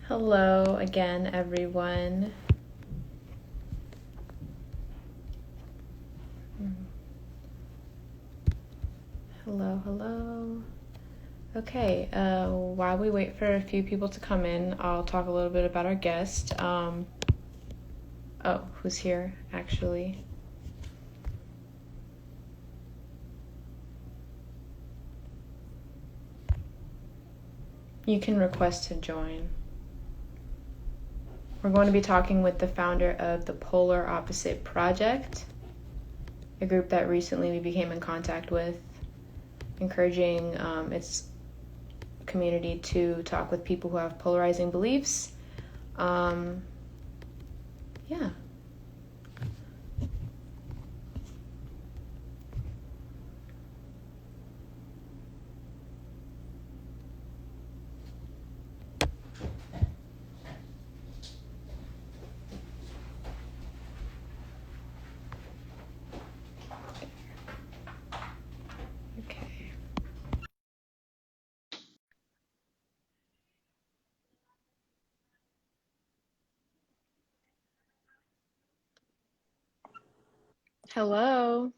Hello again, everyone. Hello. Okay, while we wait for a few people to come in, I'll talk a little bit about our guest. Who's here, actually? You can request to join. We're going to be talking with the founder of the Polar Opposite Project, a group that recently we became in contact with, encouraging its community to talk with people who have polarizing beliefs. Yeah. Okay. Hello.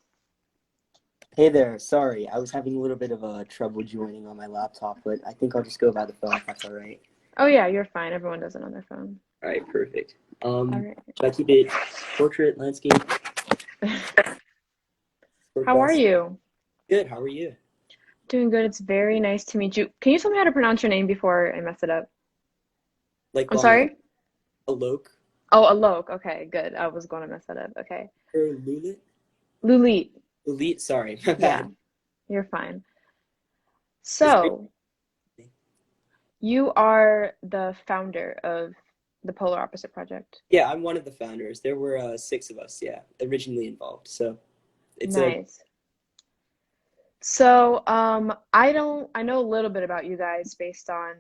Hey there, sorry, I was having a little bit of trouble joining on my laptop, but I think I'll just go by the phone if that's all right. Oh yeah, you're fine. Everyone does it on their phone. All right, perfect. All right. Should I keep it portrait, landscape, How are forecast? you? Good, how are you? Doing good. It's very nice to meet you. Can you tell me how to pronounce your name before I mess it up? Like I'm on sorry? Alok Oh, Alok. Okay, good. I was going to mess that up. Okay. or Lulit? Lulit. Elite, sorry, my Yeah, bad. you're fine. It's great. So, you are the founder of the Polar Opposite Project. Yeah, I'm one of the founders. There were six of us, yeah, originally involved. So it's a Nice. So, I know a little bit about you guys based on,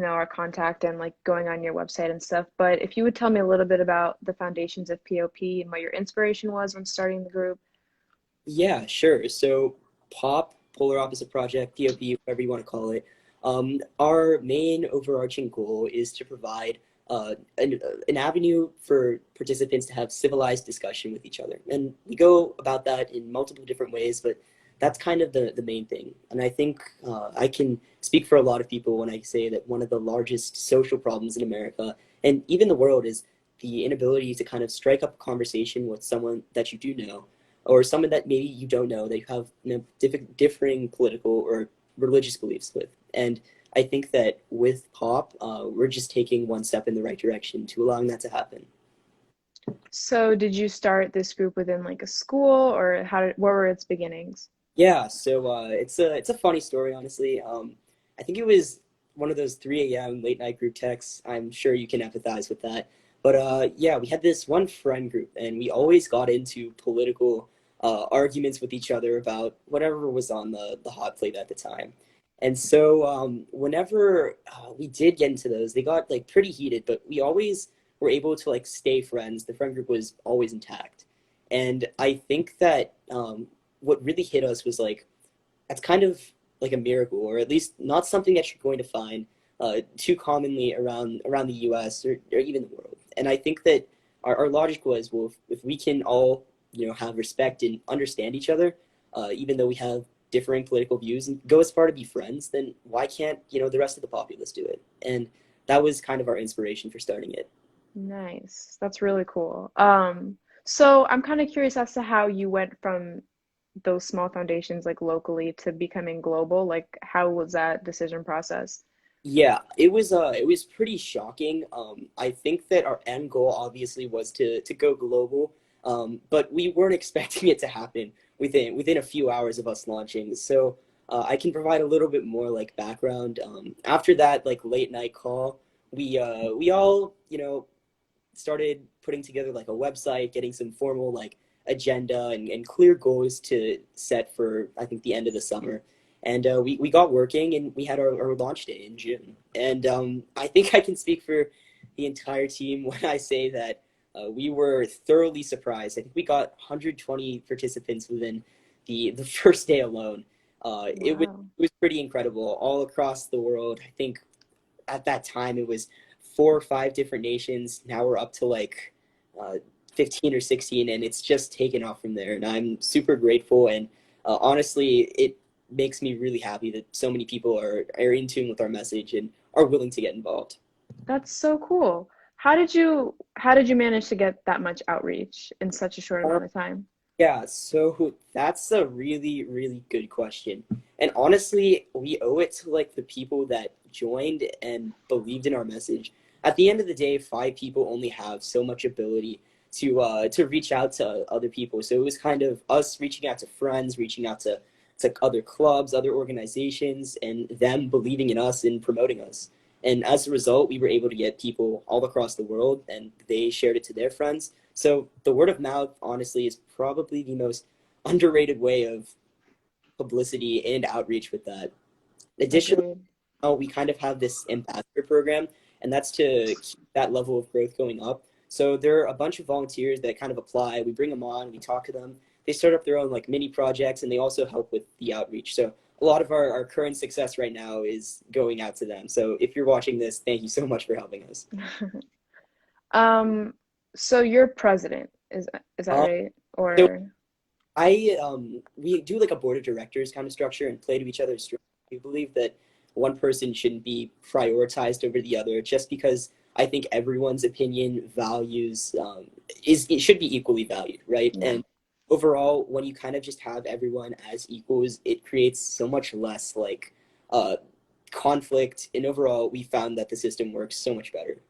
our contact and like going on your website and stuff. But if you would tell me a little bit about the foundations of POP and what your inspiration was when starting the group. Yeah, sure. So POP, Polar Opposite Project, POP, whatever you want to call it, our main overarching goal is to provide an avenue for participants to have civilized discussion with each other. And we go about that in multiple different ways, but that's kind of the main thing. And I think I can speak for a lot of people when I say that one of the largest social problems in America and even the world is the inability to kind of strike up a conversation with someone that you do know or someone that maybe you don't know that you have differing political or religious beliefs with. And I think that with pop, we're just taking one step in the right direction to allowing that to happen. So did you start this group within like a school or what were its beginnings? Yeah, so it's a funny story, honestly. I think it was one of those 3 a.m. late night group texts. I'm sure you can empathize with that. But yeah, we had this one friend group, and we always got into political arguments with each other about whatever was on the hot plate at the time. And so whenever we did get into those, they got like pretty heated, but we always were able to like stay friends. The friend group was always intact. And I think that what really hit us was like that's kind of like a miracle, or at least not something that you're going to find too commonly around the U.S. Or even the world. And I think that our logic was, well, if we can all have respect and understand each other, even though we have differing political views and go as far to be friends, then why can't the rest of the populace do it? And that was kind of our inspiration for starting it. Nice. That's really cool. So I'm kind of curious as to how you went from those small foundations like locally to becoming global. Like how was that decision process? Yeah, it was pretty shocking. I think that our end goal obviously was to go global, but we weren't expecting it to happen within a few hours of us launching. So I can provide a little bit more like background. After that like late night call, we all started putting together like a website, getting some formal like agenda and clear goals to set for I think the end of the summer. And we got working and we had our launch day in June. And I think I can speak for the entire team when I say that we were thoroughly surprised. I think we got 120 participants within the first day alone. Wow. It was pretty incredible all across the world. I think at that time it was 4 or 5 different nations. Now we're up to like uh, 15 or 16, and it's just taken off from there. And I'm super grateful. And honestly, it makes me really happy that so many people are in tune with our message and are willing to get involved. That's so cool. How did you manage to get that much outreach in such a short amount of time? Yeah, so that's a really, really good question. And honestly, we owe it to like the people that joined and believed in our message. At the end of the day, 5 people only have so much ability to reach out to other people. So it was kind of us reaching out to friends, reaching out to other clubs, other organizations, and them believing in us and promoting us. And as a result, we were able to get people all across the world, and they shared it to their friends. So the word of mouth, honestly, is probably the most underrated way of publicity and outreach with that. Additionally, Agreed. we kind of have this ambassador program, and that's to keep that level of growth going up. So there are a bunch of volunteers that kind of apply. We bring them on, we talk to them. They start up their own like mini projects, and they also help with the outreach. So a lot of our current success right now is going out to them. So if you're watching this, thank you so much for helping us. Um, so you're president, is that Um, right? so Or we do like a board of directors kind of structure and play to each other's strengths. We believe that one person shouldn't be prioritized over the other just because I think everyone's opinion values is it should be equally valued, right? yeah. And overall, when you kind of just have everyone as equals, it creates so much less like uh, conflict. And overall, we found that the system works so much better.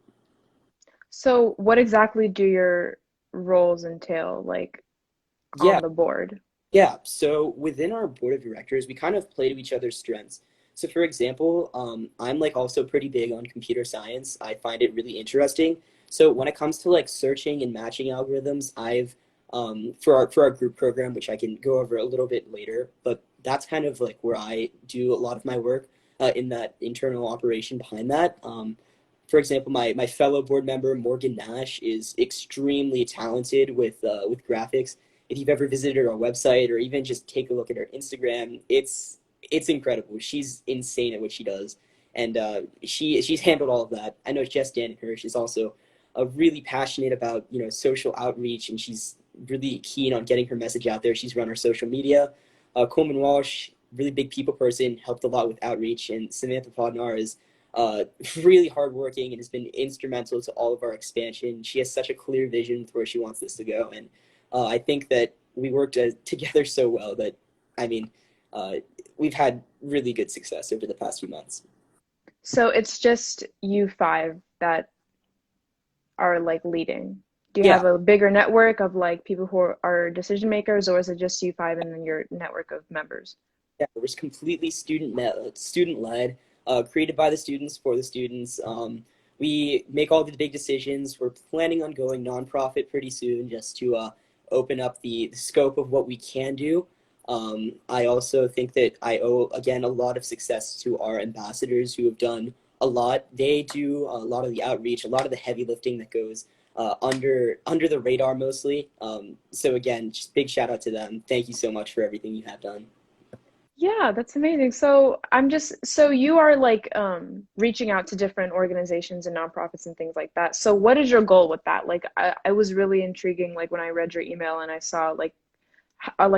So what exactly do your roles entail, like Yeah, on the board? Yeah, so within our board of directors, we kind of play to each other's strengths. So, for example, I'm like also pretty big on computer science. I find it really interesting. So, when it comes to like searching and matching algorithms, I've for our group program, which I can go over a little bit later, but that's kind of like where I do a lot of my work in that internal operation behind that. For example, my fellow board member Morgan Nash is extremely talented with graphics. If you've ever visited our website or even just take a look at her Instagram, it's incredible. She's insane at what she does, and she's handled all of that. I know Jess Dannenhirsch is also really passionate about social outreach, and she's really keen on getting her message out there. She's run our social media. Coleman Walsh, really big people person, helped a lot with outreach, and Samantha Podnar is uh, really hardworking and has been instrumental to all of our expansion. She has such a clear vision for where she wants this to go, and I think that we worked together so well that, I mean, uh, we've had really good success over the past few months. So it's just you five that are like leading. Do you have Yeah, a bigger network of like people who are decision makers, or is it just you five and then your network of members? yeah, it was completely student led, created by the students for the students. We make all the big decisions. We're planning on going nonprofit pretty soon, just to open up the scope of what we can do. I also think that I owe again a lot of success to our ambassadors who have done a lot. They do a lot of the outreach, a lot of the heavy lifting that goes under the radar mostly. So again, just big shout out to them. Thank you so much for everything you have done. Yeah, that's amazing. So you are like reaching out to different organizations and nonprofits and things like that. So what is your goal with that? Like I was really intriguing like when I read your email and I saw like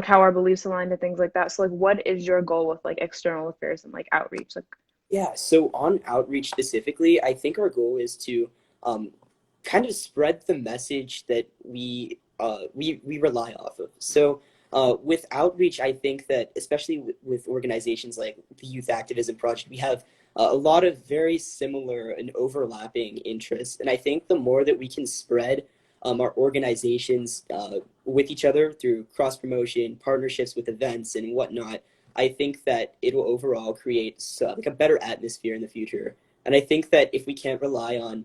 how our beliefs align and things like that. So like what is your goal with like external affairs and like outreach? Like Yeah, so on outreach specifically, I think our goal is to um, kind of spread the message that we rely off of. So with outreach, I think that especially with organizations like the Youth Activism Project, we have a lot of very similar and overlapping interests, and I think the more that we can spread our organizations with each other through cross promotion, partnerships with events, and whatnot, I think that it will overall create like a better atmosphere in the future. And I think that if we can't rely on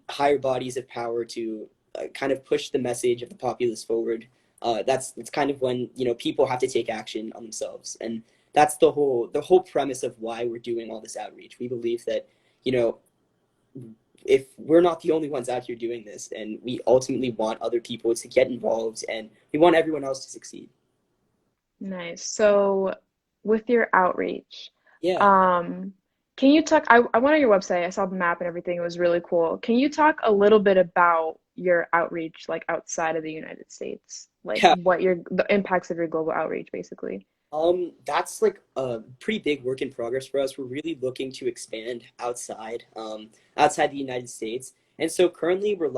higher bodies of power to kind of push the message of the populace forward, that's kind of when people have to take action on themselves, and that's the whole premise of why we're doing all this outreach. We believe that you know if we're not the only ones out here doing this, and we ultimately want other people to get involved, and we want everyone else to succeed. nice. So with your outreach, Yeah. um, Can you talk? I went on your website. I saw the map and everything. It was really cool. Can you talk a little bit about your outreach, like outside of the United States, like Yeah. what your the impacts of your global outreach, basically? That's like a pretty big work in progress for us. We're really looking to expand outside the United States, and so currently we're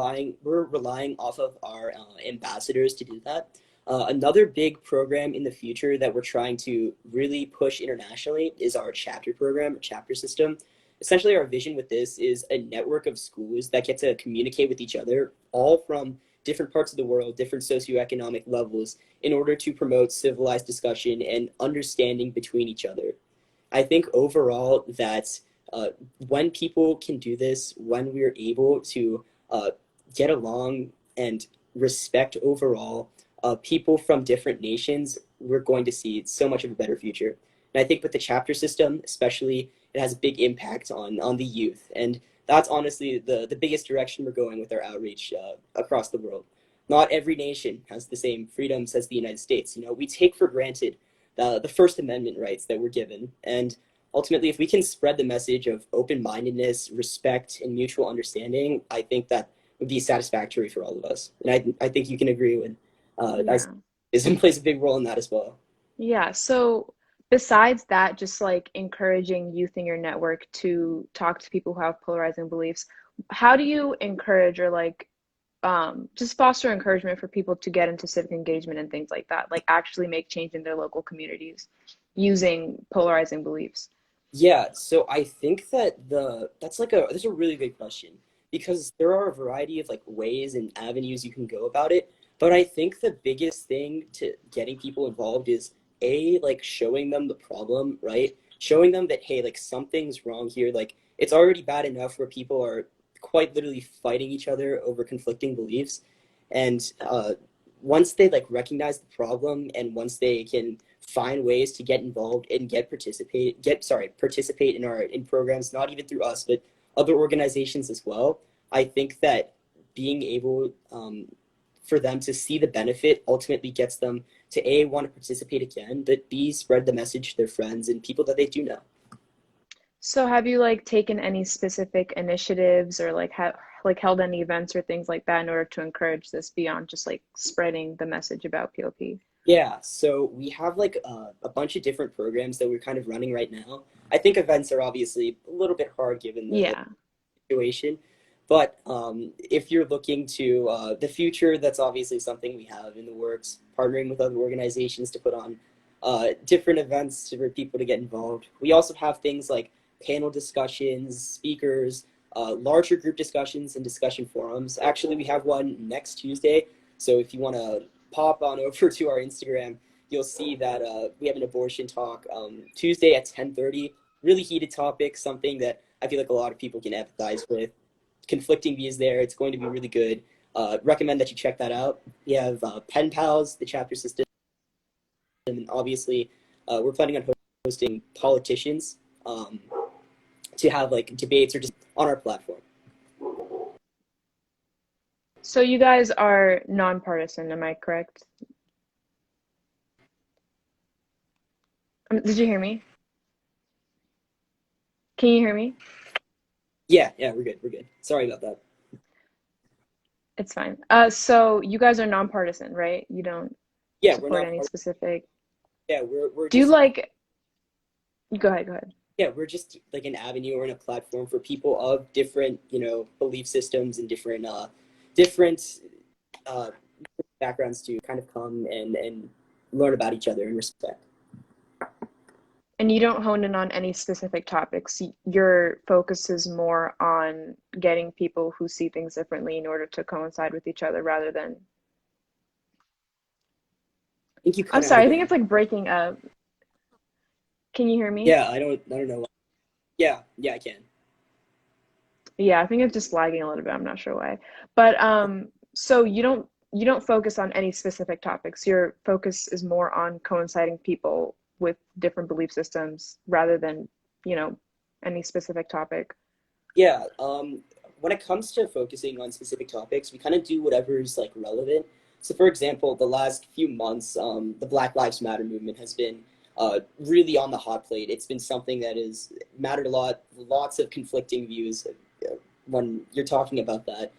relying off of our ambassadors to do that. Another big program in the future that we're trying to really push internationally is our chapter program, chapter system. Essentially, our vision with this is a network of schools that get to communicate with each other, all from different parts of the world, different socioeconomic levels, in order to promote civilized discussion and understanding between each other. I think overall that uh, when people can do this, when we're able to get along and respect overall people from different nations, we're going to see so much of a better future. And I think with the chapter system, especially, it has a big impact on the youth. And that's honestly the biggest direction we're going with our outreach across the world. Not every nation has the same freedoms as the United States. You know, we take for granted the First Amendment rights that we're given. And ultimately, if we can spread the message of open-mindedness, respect, and mutual understanding, I think that would be satisfactory for all of us. And I think you can agree with Yeah. Activism plays a big role in that as well. Yeah. So besides that, just like encouraging youth in your network to talk to people who have polarizing beliefs, how do you encourage or like just foster encouragement for people to get into civic engagement and things like that, like actually make change in their local communities using polarizing beliefs? Yeah, so I think that that's a really good question because there are a variety of like ways and avenues you can go about it, but I think the biggest thing to getting people involved is like showing them the problem, right? Showing them that hey, like something's wrong here. Like it's already bad enough where people are quite literally fighting each other over conflicting beliefs, and once they like recognize the problem and once they can find ways to get involved and participate in our in programs, not even through us but other organizations as well. I think that being able for them to see the benefit ultimately gets them to a want to participate again, but b spread the message to their friends and people that they do know. So have you like taken any specific initiatives or like held any events or things like that in order to encourage this beyond just like spreading the message about POP? Yeah, so we have like a bunch of different programs that we're kind of running right now. I think events are obviously a little bit hard given the Yeah. situation. But if you're looking to the future, that's obviously something we have in the works, partnering with other organizations to put on different events for people to get involved. We also have things like panel discussions, speakers, larger group discussions, and discussion forums. Actually, we have one next Tuesday. So if you want to pop on over to our Instagram, you'll see that we have an abortion talk Tuesday at 10:30. Really heated topic, something that I feel like a lot of people can empathize with. Conflicting views there. It's going to be really good. Recommend that you check that out. We have Pen Pals, the chapter system, and obviously we're planning on hosting politicians to have like debates or just on our platform. So you guys are nonpartisan, am I correct? Did you hear me? Can you hear me? Yeah, yeah, we're good. We're good. Sorry about that. It's fine. So you guys are nonpartisan, right? You don't Yeah, we're support not any part. specific. Yeah, we're Do you just like, go ahead, go ahead. yeah, we're just like an avenue or in a platform for people of different, belief systems and different uh, backgrounds to kind of come and learn about each other and respect. And you don't hone in on any specific topics. Your focus is more on getting people who see things differently in order to coincide with each other rather than. I think you I'm cut out sorry, I again. think it's like breaking up. Can you hear me? Yeah, I don't know. Yeah, yeah, I can. Yeah, I think it's just lagging a little bit. I'm not sure why. But so you don't focus on any specific topics. Your focus is more on coinciding people with different belief systems rather than, you know, any specific topic. Yeah, when it comes to focusing on specific topics, we kind of do whatever is like relevant. So, for example, the last few months, the Black Lives Matter movement has been really on the hot plate. It's been something that has mattered a lot. Lots of conflicting views when you're talking about that,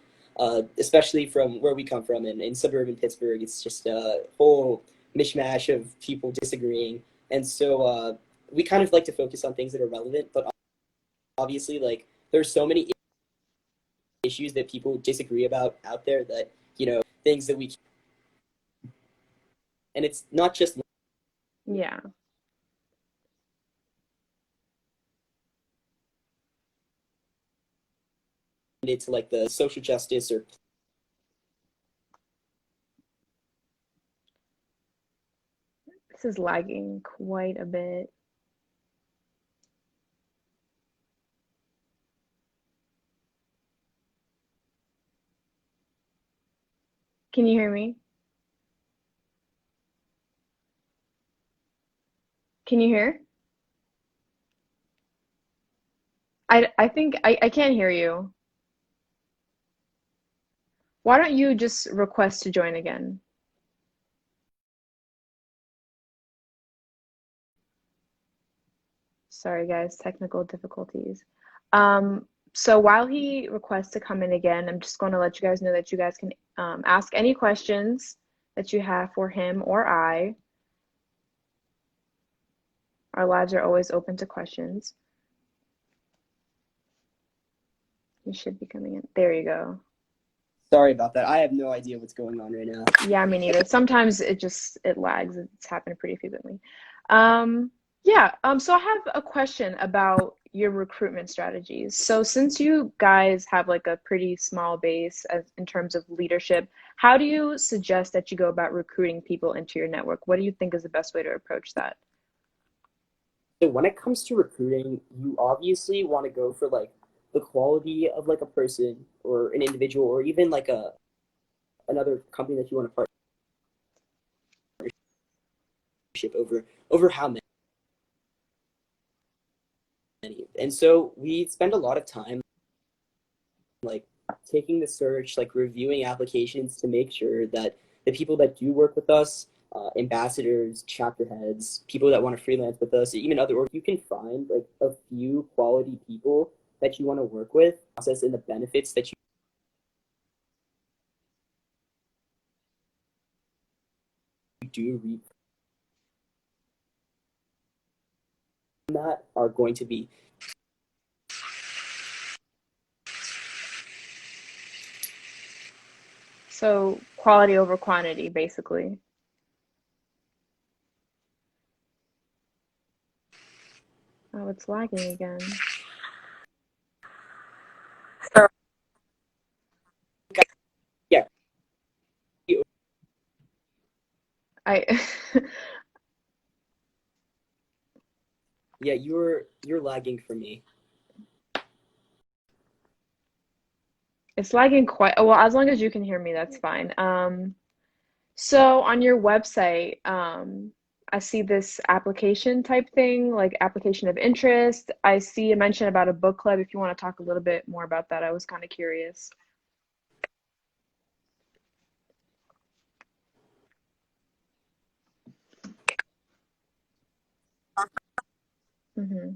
especially from where we come from in suburban Pittsburgh. It's just a whole mishmash of people disagreeing, and so we kind of like to focus on things that are relevant. But obviously, like there's so many issues that people disagree about out there that things that we, and it's not just Yeah. limited to like the social justice or This is lagging quite a bit. Can you hear me? Can you hear? I think I can't hear you. Why don't you just request to join again? Sorry, guys, technical difficulties. So while he requests to come in again, I'm just going to let you guys know that you guys can ask any questions that you have for him or I. Our lives are always open to questions. He should be coming in. There you go. Sorry about that. I have no idea what's going on right now. Yeah, me neither. Sometimes it lags. It's happened pretty frequently. So I have a question about your recruitment strategies. So since you guys have like a pretty small base in terms of leadership, how do you suggest that you go about recruiting people into your network? What do you think is the best way to approach that? So when it comes to recruiting, you obviously want to go for like the quality of like a person or an individual or even like another company that you want to partnership over how many. And so we spend a lot of time like taking the search, like reviewing applications to make sure that the people that do work with us, ambassadors, chapter heads, people that want to freelance with us, even other, or you can find like a few quality people that you want to work with, process and the benefits that you do reap from that are going to be. So quality over quantity, basically. Oh, it's lagging again. Yeah. I Yeah, you're lagging for me. It's lagging quite well, as long as you can hear me, that's fine. So on your website, I see this application type thing, like application of interest. I see a mention about a book club. If you want to talk a little bit more about that, I was kind of curious. Hmm.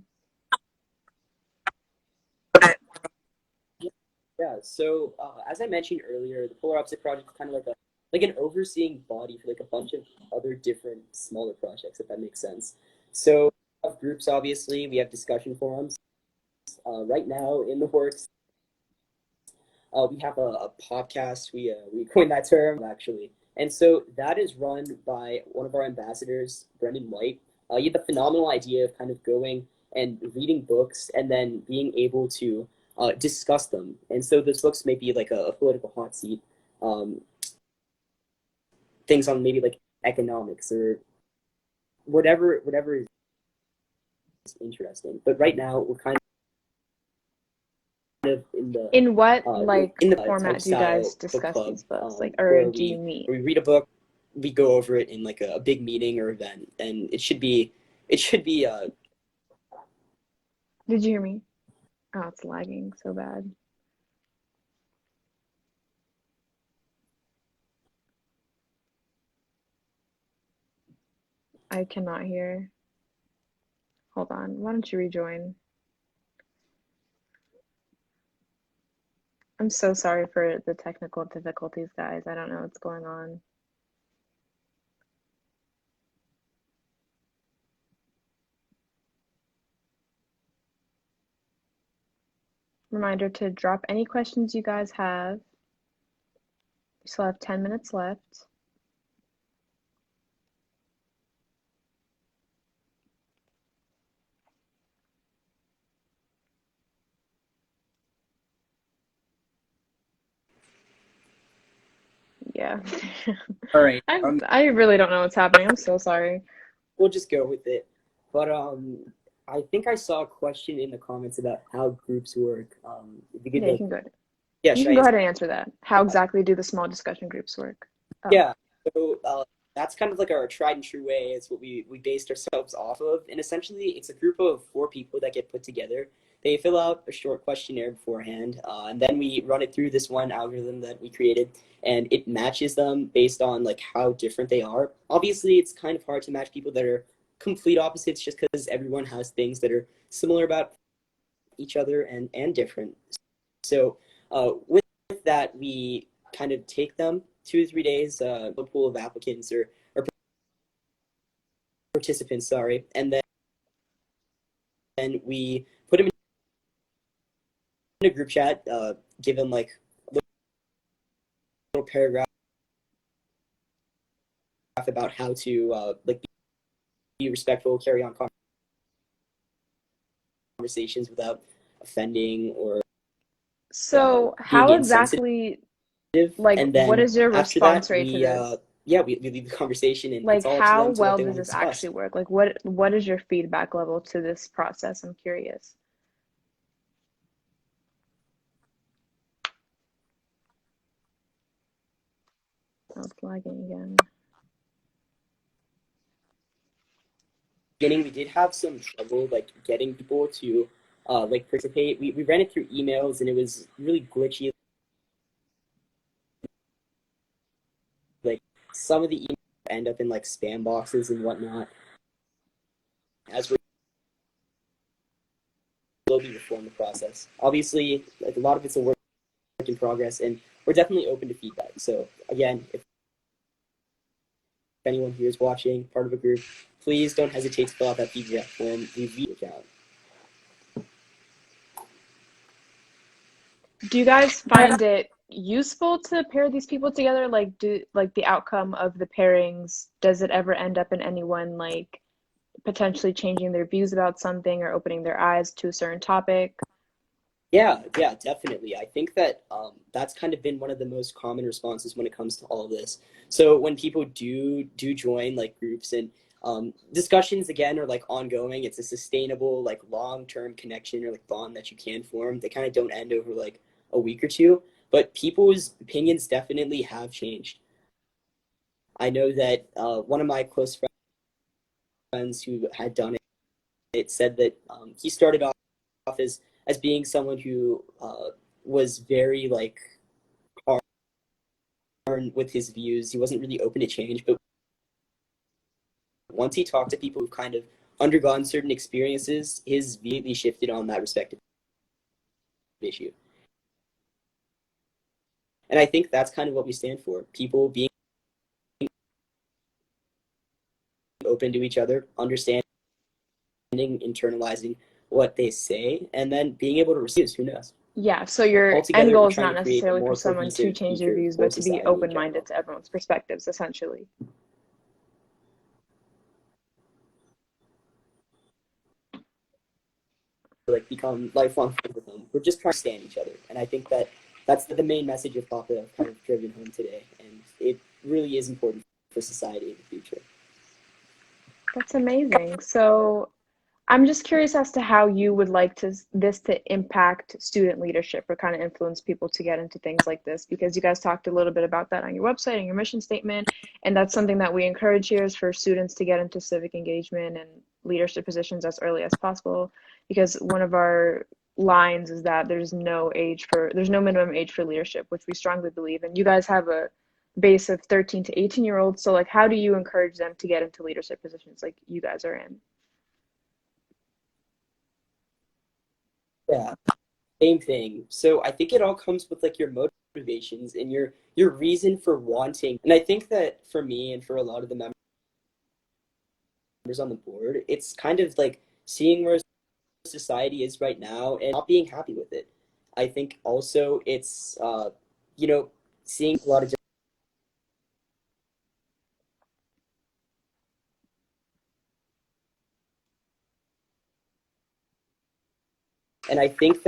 Yeah, so as I mentioned earlier, the Polar Opposite Project is kind of like an overseeing body for like a bunch of other different smaller projects, if that makes sense. So we have groups, obviously, we have discussion forums. Right now in the works, we have a podcast. We coined that term actually, and so that is run by one of our ambassadors, Brendan White. He had the phenomenal idea of kind of going and reading books and then being able to discuss them. And so those books may be like a political hot seat, um, things on maybe like economics or whatever is interesting. But right now we're kind of In what we're like in the type format do you guys style book discuss club these books? Like, or where do you meet? we read a book, we go over it in like a big meeting or event, and it should be Did you hear me? Oh, it's lagging so bad. I cannot hear. Hold on. Why don't you rejoin? I'm so sorry for the technical difficulties, guys. I don't know what's going on. Reminder to drop any questions you guys have. We still have 10 minutes left. Yeah. All right. I really don't know what's happening. I'm so sorry. We'll just go with it. But I think I saw a question in the comments about how groups work. If you could Yeah, you like, can go. yeah, You should can I go answer? ahead and answer that. How exactly do the small discussion groups work? Oh, Yeah. So that's kind of like our tried and true way. It's what we based ourselves off of, and essentially, it's a group of 4 people that get put together. They fill out a short questionnaire beforehand, and then we run it through this one algorithm that we created, and it matches them based on like how different they are. Obviously, it's kind of hard to match people that are complete opposites, just because everyone has things that are similar about each other and different. So with that, we kind of take them 2 to 3 days, a pool of applicants or participants, sorry, and then we put them in a group chat, give them like a little paragraph about how to like be respectful, carry on conversations without offending or so being how insensitive. exactly, like, And what then is your after response that, rate to this? we leave the conversation, and Like, it's all up to how them to what well they does want to this discuss. actually work? Like, what is your feedback level to this process? I'm curious. Oh, it's lagging again. Beginning, we did have some trouble like getting people to like participate. We ran it through emails, and it was really glitchy. Like some of the emails end up in like spam boxes and whatnot. As we're slowly reform the process. Obviously, like a lot of it's a work in progress, and we're definitely open to feedback. So again, if anyone here is watching, part of a group, please don't hesitate to fill out that feedback form. We reach out. Do you guys find it useful to pair these people together? Like, like the outcome of the pairings, does it ever end up in anyone like potentially changing their views about something or opening their eyes to a certain topic? Yeah, definitely. I think that that's kind of been one of the most common responses when it comes to all of this. So when people do join like groups and discussions again are like ongoing, it's a sustainable like long-term connection or like bond that you can form. They kind of don't end over like a week or two, but people's opinions definitely have changed. I know that one of my close friends who had done it said that he started off as being someone who was very like hard with his views. He wasn't really open to change, but once he talked to people who've kind of undergone certain experiences, his view shifted on that respective issue. And I think that's kind of what we stand for: people being open to each other, understanding, internalizing what they say, and then being able to receive. Who knows? Yeah, so your end Altogether, goal we're is trying not to create a necessarily for more someone to cohesive change their future views, for but to be society in open-minded general. to everyone's perspectives, essentially. Like become lifelong friends with them. We're just trying to stand each other, and I think that that's the main message of Papa kind of driven home today, and it really is important for society in the future. That's amazing. So I'm just curious as to how you would like this to impact student leadership or kind of influence people to get into things like this, because you guys talked a little bit about that on your website and your mission statement, and that's something that we encourage here is for students to get into civic engagement and leadership positions as early as possible, because one of our lines is that there's no minimum age for leadership, which we strongly believe, and you guys have a base of 13 to 18-year-olds, so like how do you encourage them to get into leadership positions like you guys are in? Yeah, same thing. So I think it all comes with like your motivations and your reason for wanting. And I think that for me and for a lot of the members on the board, it's kind of like seeing where society is right now and not being happy with it. I think also it's you know, seeing a lot of and I think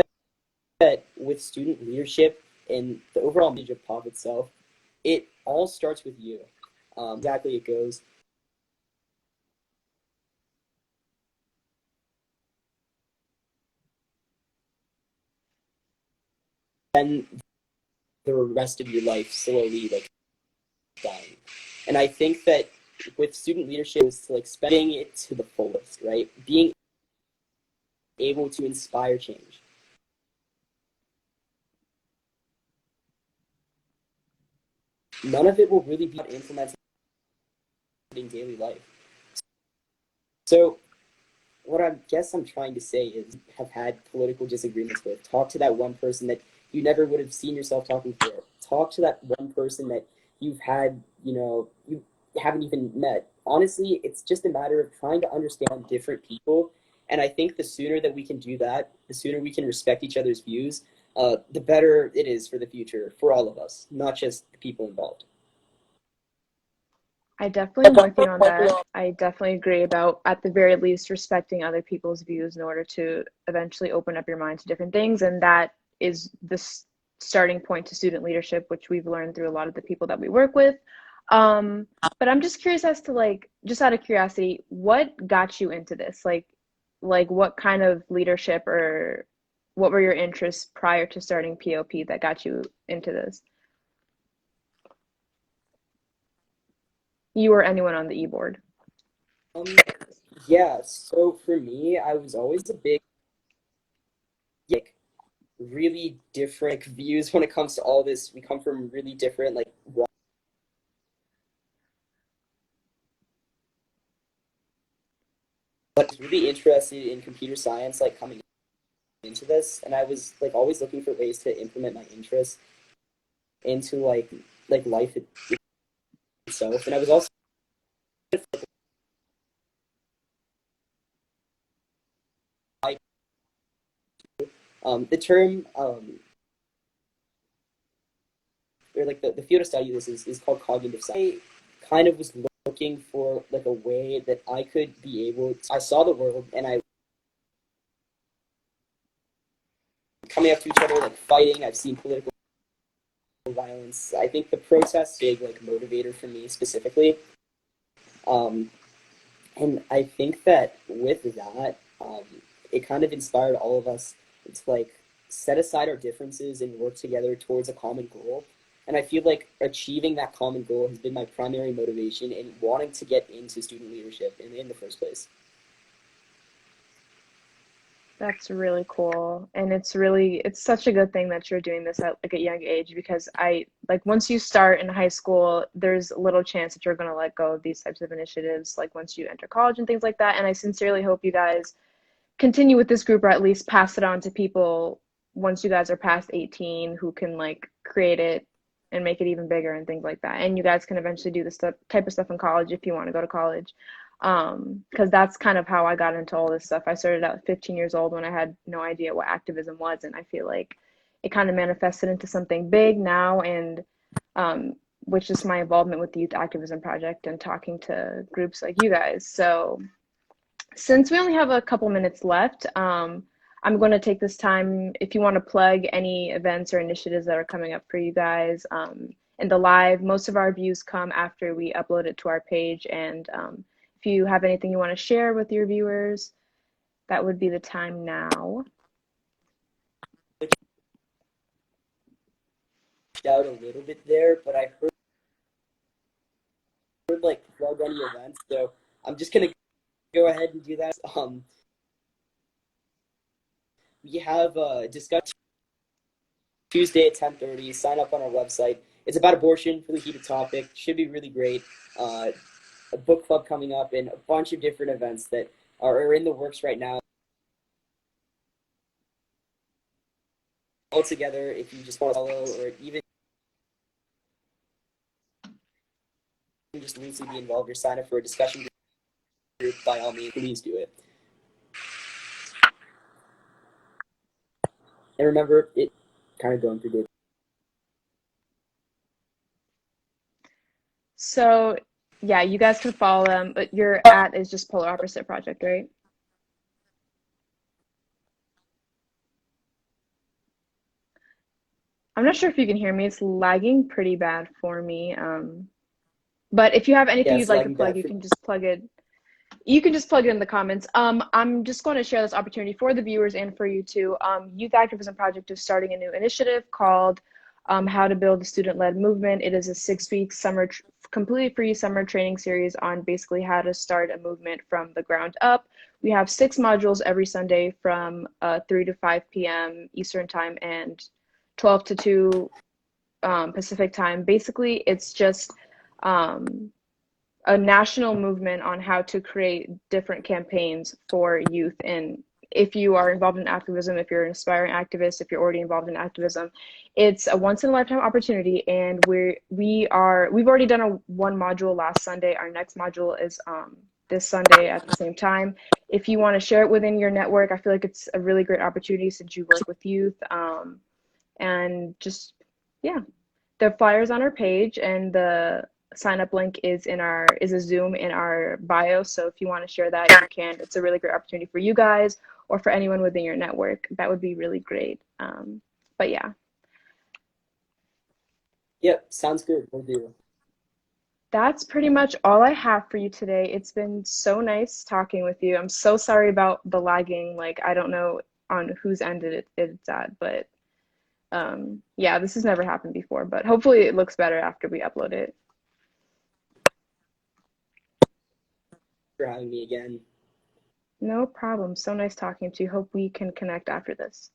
that with student leadership and the overall message of POP itself, it all starts with you. Exactly, it goes. Then the rest of your life slowly like dying. And I think that with student leadership is to like spending it to the fullest, right? Being able to inspire change. None of it will really be implemented in daily life. So what I guess I'm trying to say is have had political disagreements with. Talk to that one person that you never would have seen yourself talking to. Talk to that one person that you've had, you haven't even met. Honestly, it's just a matter of trying to understand different people. And I think the sooner that we can do that, the sooner we can respect each other's views, the better it is for the future for all of us, not just the people involved. I definitely am with you on that. I definitely agree about, at the very least, respecting other people's views in order to eventually open up your mind to different things. And that is the starting point to student leadership, which we've learned through a lot of the people that we work with. But I'm just curious as to, like, just out of curiosity, what got you into this? Like what kind of leadership, or what were your interests prior to starting POP that got you into this? You or anyone on the e-board? Um, yeah, so for me, I was always a big, like, really different views when it comes to all this. We come from really different, like, but I was really interested in computer science, like, coming into this, and I was, like, always looking for ways to implement my interests into, like life itself. And I was also, the term, or like the field of study of this is called cognitive science. I kind of was looking for like a way that I could be able to, I saw the world and I coming up to each other, like fighting. I've seen political violence. I think the protests big like motivator for me specifically. Um, and I think that with that, it kind of inspired all of us to like set aside our differences and work together towards a common goal. And I feel like achieving that common goal has been my primary motivation in wanting to get into student leadership in the first place. That's really cool. And it's such a good thing that you're doing this at like a young age, because I like once you start in high school, there's little chance that you're going to let go of these types of initiatives like once you enter college and things like that. And I sincerely hope you guys continue with this group, or at least pass it on to people once you guys are past 18 who can like create it and make it even bigger and things like that. And you guys can eventually do this type of stuff in college if you want to go to college. Because that's kind of how I got into all this stuff. I started out at 15 years old when I had no idea what activism was, and I feel like it kind of manifested into something big now, and um, which is my involvement with the Youth Activism Project and talking to groups like you guys. So since we only have a couple minutes left, I'm going to take this time, if you want to plug any events or initiatives that are coming up for you guys in the live. Most of our views come after we upload it to our page. And if you have anything you want to share with your viewers, that would be the time now. Out a little bit there, but I heard like plug any events, so I'm just gonna go ahead and do that. We have discussion Tuesday at 10:30. Sign up on our website. It's about abortion, really heated topic. Should be really great. A book club coming up and a bunch of different events that are in the works right now. all together. If you just want to follow or even just loosely be involved or sign up for a discussion group, by all means, please do it. And remember, it kind of going through the So, yeah, you guys can follow them, but your at is just Polar Opposite Project, right? I'm not sure if you can hear me. It's lagging pretty bad for me. But if you have anything you'd yes, like to lagging plug, bad you for can just plug it. You can just plug it in the comments. I'm just going to share this opportunity for the viewers and for you too. Youth Activism Project is starting a new initiative called How to Build a Student-Led Movement. It is a 6-week completely free summer training series on basically how to start a movement from the ground up. We have 6 modules every Sunday from 3 to 5 p.m. Eastern Time and 12 to 2 Pacific Time. Basically, it's just um, a national movement on how to create different campaigns for youth. And if you are involved in activism, if you're an aspiring activist, if you're already involved in activism, it's a once in a lifetime opportunity. And we've already done one module last Sunday. Our next module is this Sunday at the same time. If you want to share it within your network, I feel like it's a really great opportunity since you work with youth. And just, yeah, the flyers on our page and the sign up link is a Zoom in our bio. So if you want to share that, you can. It's a really great opportunity for you guys or for anyone within your network. That would be really great. But yeah, Yep, sounds good. We'll do. that's pretty much all I have for you today. It's been so nice talking with you. I'm so sorry about the lagging. Like, I don't know on whose end it's at, but yeah, this has never happened before, but hopefully it looks better after we upload it. For having me again. No problem. So nice talking to you. Hope we can connect after this.